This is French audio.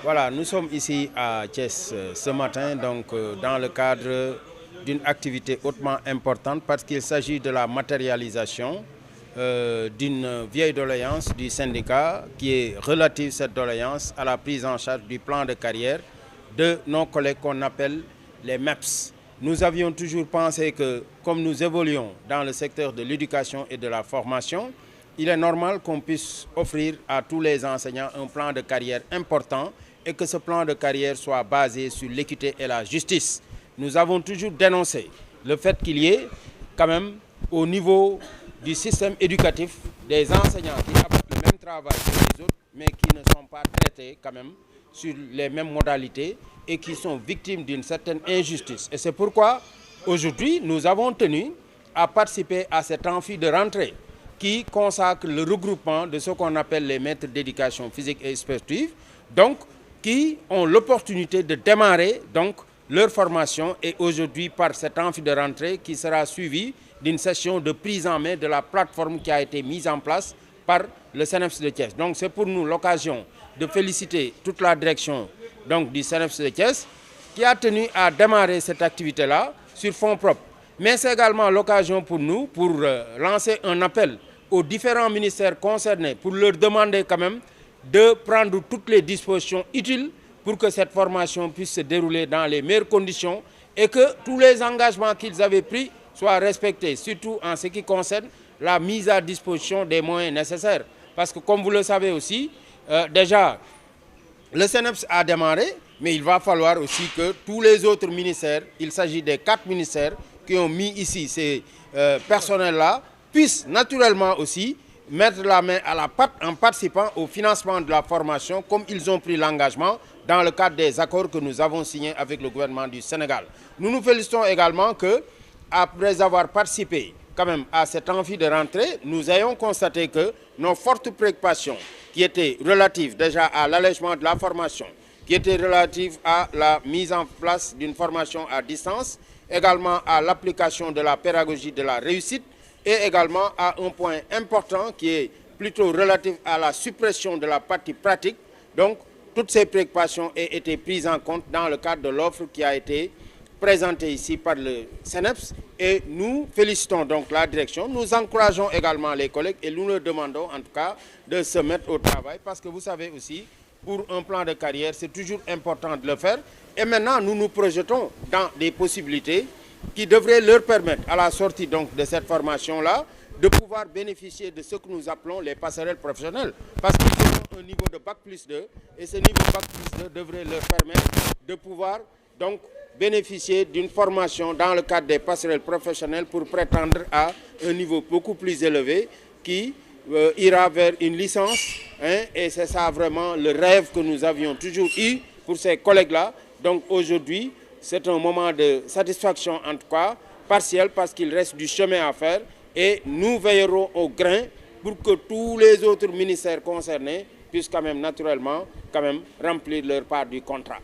Voilà, nous sommes ici à Thiès ce matin, dans le cadre d'une activité hautement importante parce qu'il s'agit de la matérialisation d'une vieille doléance du syndicat qui est relative, cette doléance, à la prise en charge du plan de carrière de nos collègues qu'on appelle les MEPS. Nous avions toujours pensé que, comme nous évoluons dans le secteur de l'éducation et de la formation, il est normal qu'on puisse offrir à tous les enseignants un plan de carrière important et que ce plan de carrière soit basé sur l'équité et la justice. Nous avons toujours dénoncé le fait qu'il y ait quand même au niveau du système éducatif des enseignants qui apportent le même travail que les autres mais qui ne sont pas traités quand même sur les mêmes modalités et qui sont victimes d'une certaine injustice. Et c'est pourquoi aujourd'hui nous avons tenu à participer à cet amphi de rentrée qui consacre le regroupement de ce qu'on appelle les maîtres d'éducation physique et sportive, donc qui ont l'opportunité de démarrer donc leur formation et aujourd'hui par cet amphi de rentrée qui sera suivi d'une session de prise en main de la plateforme qui a été mise en place par le CNEPS de Thiès. Donc c'est pour nous l'occasion de féliciter toute la direction donc, du CNEPS de Thiès qui a tenu à démarrer cette activité-là sur fonds propres. Mais c'est également l'occasion pour nous pour lancer un appel aux différents ministères concernés pour leur demander quand même de prendre toutes les dispositions utiles pour que cette formation puisse se dérouler dans les meilleures conditions et que tous les engagements qu'ils avaient pris soient respectés, surtout en ce qui concerne la mise à disposition des moyens nécessaires. Parce que comme vous le savez aussi, déjà, le CNEPS a démarré, mais il va falloir aussi que tous les autres ministères, il s'agit des 4 ministères qui ont mis ici ces personnels-là, puissent naturellement aussi mettre la main à la pâte en participant au financement de la formation comme ils ont pris l'engagement dans le cadre des accords que nous avons signés avec le gouvernement du Sénégal. Nous nous félicitons également que, après avoir participé quand même à cet amphi de rentrée, nous ayons constaté que nos fortes préoccupations qui étaient relatives déjà à l'allègement de la formation, qui étaient relatives à la mise en place d'une formation à distance, également à l'application de la pédagogie de la réussite et également à un point important qui est plutôt relatif à la suppression de la partie pratique. Donc, toutes ces préoccupations ont été prises en compte dans le cadre de l'offre qui a été présentée ici par le CNEPS et nous félicitons donc la direction. Nous encourageons également les collègues et nous leur demandons en tout cas de se mettre au travail parce que vous savez aussi, pour un plan de carrière, c'est toujours important de le faire. Et maintenant, nous nous projetons dans des possibilités qui devraient leur permettre, à la sortie donc de cette formation-là, de pouvoir bénéficier de ce que nous appelons les passerelles professionnelles. Parce qu'ils ont un niveau de Bac plus 2 et ce niveau Bac plus 2 devrait leur permettre de pouvoir donc bénéficier d'une formation dans le cadre des passerelles professionnelles pour prétendre à un niveau beaucoup plus élevé qui ira vers une licence. Et c'est ça vraiment le rêve que nous avions toujours eu pour ces collègues-là. Donc aujourd'hui, c'est un moment de satisfaction en tout cas, partielle parce qu'il reste du chemin à faire et nous veillerons au grain pour que tous les autres ministères concernés puissent quand même naturellement remplir leur part du contrat.